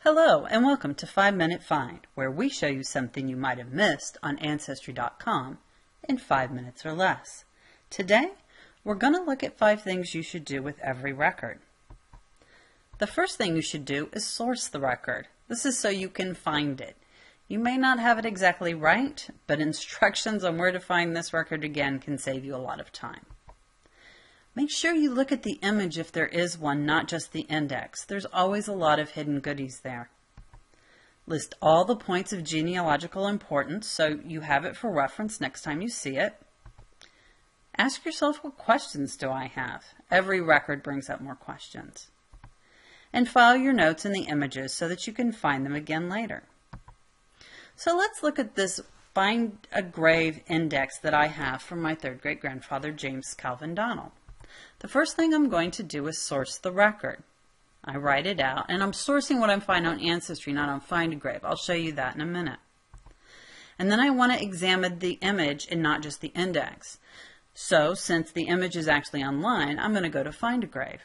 Hello and welcome to 5-Minute Find, where we show you something you might have missed on Ancestry.com in 5 minutes or less. Today, we're going to look at 5 things you should do with every record. The first thing you should do is source the record. This is so you can find it. You may not have it exactly right, but instructions on where to find this record again can save you a lot of time. Make sure you look at the image if there is one, not just the index. There's always a lot of hidden goodies there. List all the points of genealogical importance so you have it for reference next time you see it. Ask yourself, what questions do I have? Every record brings up more questions. And file your notes in the images so that you can find them again later. So let's look at this Find a Grave index that I have from my third great-grandfather, James Calvin Donnell. The first thing I'm going to do is source the record. I write it out, and I'm sourcing what I'm finding on Ancestry, not on Find a Grave. I'll show you that in a minute. And then I want to examine the image and not just the index. So, since the image is actually online, I'm going to go to Find a Grave.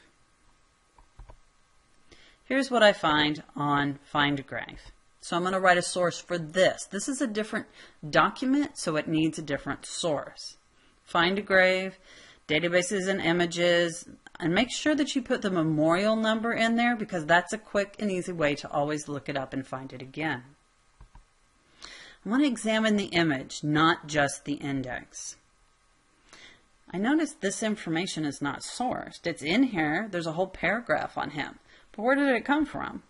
Here's what I find on Find a Grave. So I'm going to write a source for this. This is a different document, so it needs a different source. Find a Grave, databases and images, and make sure that you put the memorial number in there because that's a quick and easy way to always look it up and find it again. I want to examine the image, not just the index. I noticed this information is not sourced. It's in here. There's a whole paragraph on him. But where did it come from?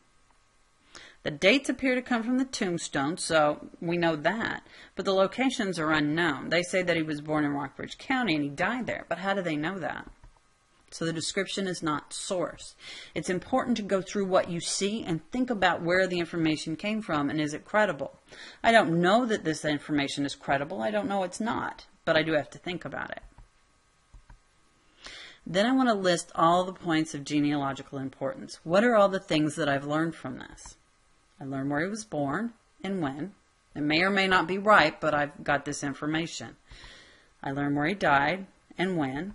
The dates appear to come from the tombstone, so we know that, but the locations are unknown. They say that he was born in Rockbridge County and he died there, but how do they know that? So the description is not sourced. It's important to go through what you see and think about where the information came from and is it credible. I don't know that this information is credible. I don't know it's not, but I do have to think about it. Then I want to list all the points of genealogical importance. What are all the things that I've learned from this? I learned where he was born and when. It may or may not be right, but I've got this information. I learned where he died and when.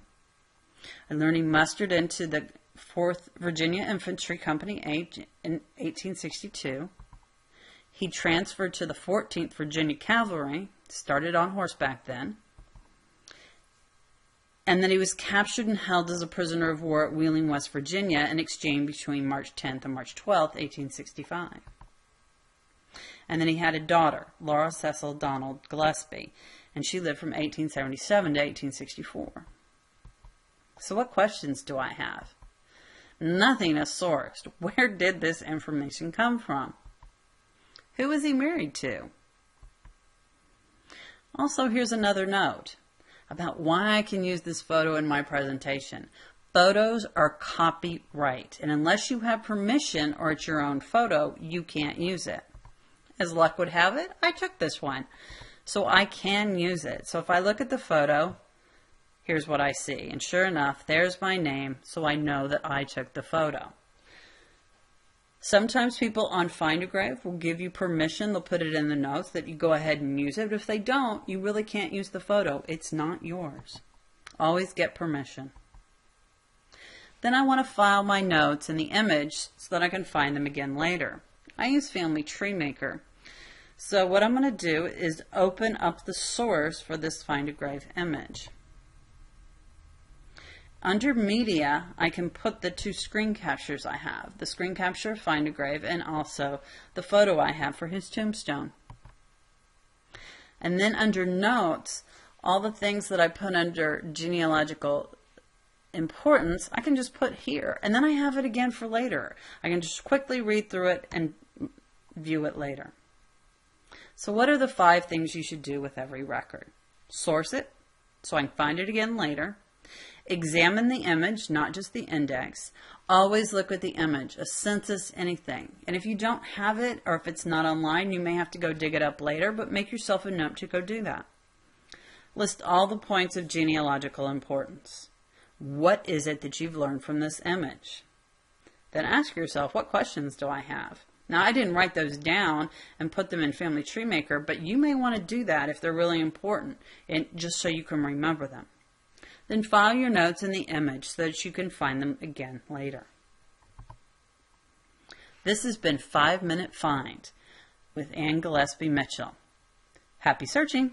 I learned he mustered into the 4th Virginia Infantry Company in 1862. He transferred to the 14th Virginia Cavalry, started on horseback then. And then he was captured and held as a prisoner of war at Wheeling, West Virginia, in exchange between March 10th and March 12th, 1865. And then he had a daughter, Laura Cecil Donald Gillespie, and she lived from 1877 to 1864. So what questions do I have? Nothing is sourced. Where did this information come from? Who was he married to? Also, here's another note about why I can use this photo in my presentation. Photos are copyright, and unless you have permission or it's your own photo, you can't use it. As luck would have it, I took this one, so I can use it. So if I look at the photo, here's what I see. And sure enough, there's my name, so I know that I took the photo. Sometimes people on Find a Grave will give you permission. They'll put it in the notes that you go ahead and use it. But if they don't, you really can't use the photo. It's not yours. Always get permission. Then I want to file my notes in the image so that I can find them again later. I use Family Tree Maker. So what I'm going to do is open up the source for this Find a Grave image. Under Media, I can put the 2 screen captures I have. The screen capture of Find a Grave and also the photo I have for his tombstone. And then under Notes, all the things that I put under genealogical importance, I can just put here. And then I have it again for later. I can just quickly read through it and view it later. So what are the 5 things you should do with every record? Source it, so I can find it again later. Examine the image, not just the index. Always look at the image, a census, anything. And if you don't have it, or if it's not online, you may have to go dig it up later, but make yourself a note to go do that. List all the points of genealogical importance. What is it that you've learned from this image? Then ask yourself, what questions do I have? Now, I didn't write those down and put them in Family Tree Maker, but you may want to do that if they're really important, and just so you can remember them. Then file your notes in the image so that you can find them again later. This has been 5 Minute Find with Anne Gillespie Mitchell. Happy searching!